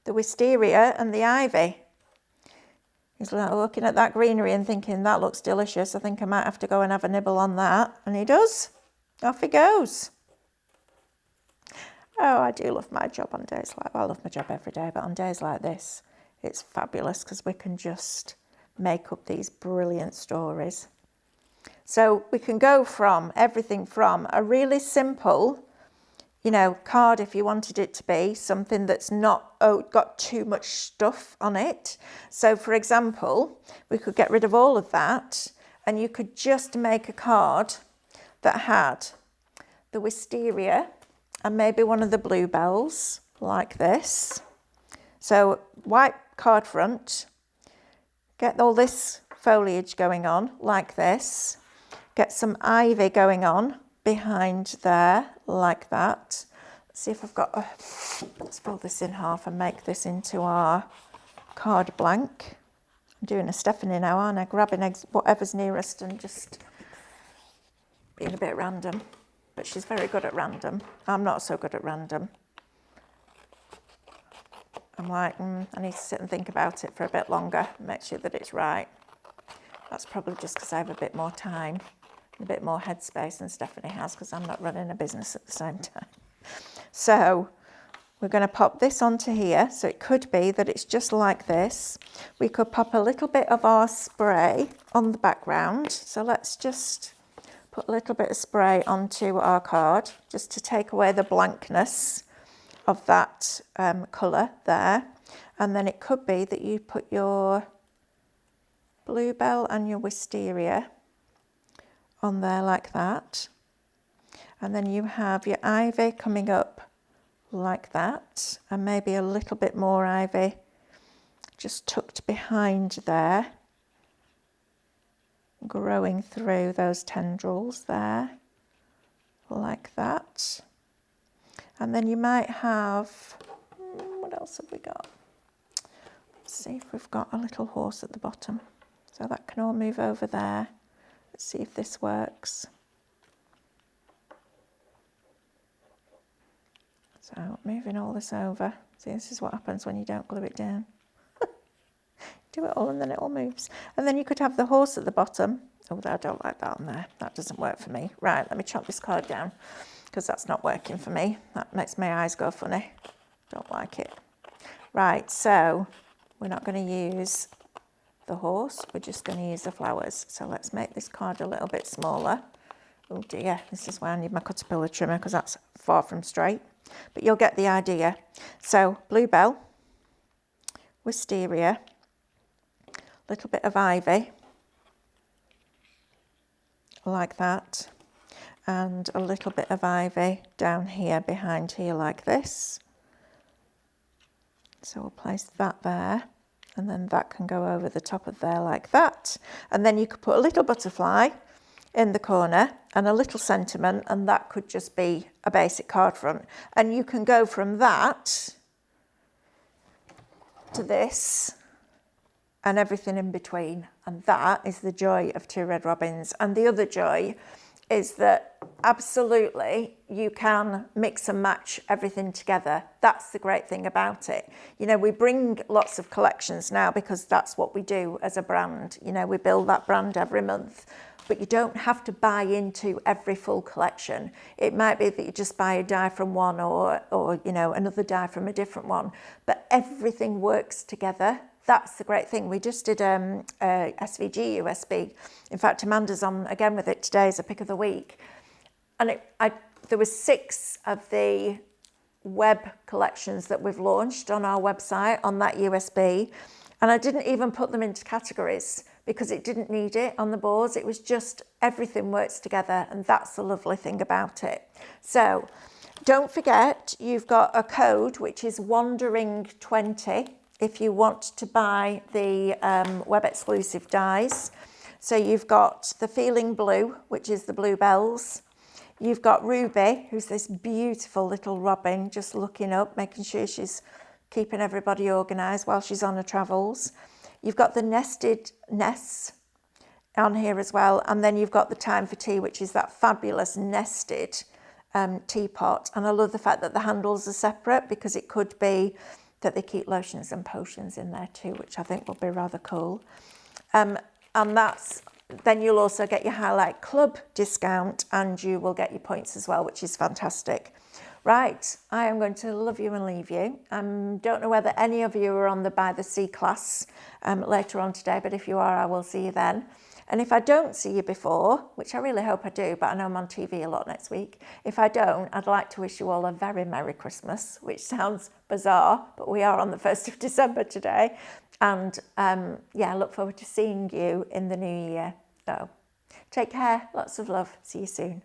the wisteria and the ivy. He's looking at that greenery and thinking, that looks delicious. I think I might have to go and have a nibble on that. And he does. Off he goes. Oh, I do love my job on days like, well, I love my job every day, but on days like this, it's fabulous because we can just make up these brilliant stories. So we can go from everything from a really simple, card, if you wanted it to be, something that's not got too much stuff on it. So for example, we could get rid of all of that and you could just make a card that had the wisteria and maybe one of the bluebells like this. So white card front, get all this foliage going on like this, get some ivy going on behind there like that. Let's see if I've got let's fold this in half and make this into our card blank. I'm doing a Stephanie now, aren't I? Grabbing whatever's nearest and just being a bit random. But she's very good at random. I'm not so good at random. I'm like, I need to sit and think about it for a bit longer, make sure that it's right. That's probably just because I have a bit more time, a bit more headspace than Stephanie has, because I'm not running a business at the same time. So we're going to pop this onto here. So it could be that it's just like this. We could pop a little bit of our spray on the background. So let's just put a little bit of spray onto our card, just to take away the blankness of that colour there. And then it could be that you put your bluebell and your wisteria on there like that. And then you have your ivy coming up like that, and maybe a little bit more ivy just tucked behind there, growing through those tendrils there like that. And then you might have, what else have we got? Let's see if we've got a little horse at the bottom. So that can all move over there. Let's see if this works. So moving all this over. See, this is what happens when you don't glue it down. Do it all and then it all moves. And then you could have the horse at the bottom. Oh, I don't like that on there. That doesn't work for me. Right, let me chop this card down, because that's not working for me. That makes my eyes go funny. Don't like it. Right, so we're not going to use the horse. We're just going to use the flowers. So let's make this card a little bit smaller. Oh dear, this is why I need my Caterpillar trimmer, because that's far from straight. But you'll get the idea. So bluebell, wisteria, a little bit of ivy, like that, and a little bit of ivy down here, behind here, like this. So we'll place that there, and then that can go over the top of there like that. And then you could put a little butterfly in the corner and a little sentiment, and that could just be a basic card front. And you can go from that to this and everything in between. And that is the joy of Two Red Robins. And the other joy is that absolutely you can mix and match everything together. That's the great thing about it. You know, we bring lots of collections now because that's what we do as a brand. You know, we build that brand every month, but you don't have to buy into every full collection. It might be that you just buy a die from one or you know, another die from a different one, but everything works together. That's the great thing. We just did a SVG USB. In fact, Amanda's on again with it today as a pick of the week. And there was 6 of the web collections that we've launched on our website on that USB. And I didn't even put them into categories because it didn't need it on the boards. It was just everything works together, and that's the lovely thing about it. So don't forget, you've got a code which is Wandering20 if you want to buy the web exclusive dies. So you've got the Feeling Blue, which is the bluebells. You've got Ruby, who's this beautiful little robin, just looking up, making sure she's keeping everybody organised while she's on her travels. You've got the Nested Nests on here as well. And then you've got the Time for Tea, which is that fabulous nested teapot. And I love the fact that the handles are separate, because it could be that they keep lotions and potions in there too, which I think will be rather cool. And then you'll also get your Highlight Club discount, and you will get your points as well, which is fantastic. Right, I am going to love you and leave you. Don't know whether any of you are on the By the Sea class later on today, but if you are, I will see you then. And if I don't see you before, which I really hope I do, but I know I'm on TV a lot next week. If I don't, I'd like to wish you all a very Merry Christmas, which sounds bizarre, but we are on the 1st of December today. And yeah, I look forward to seeing you in the new year. So take care, lots of love, see you soon.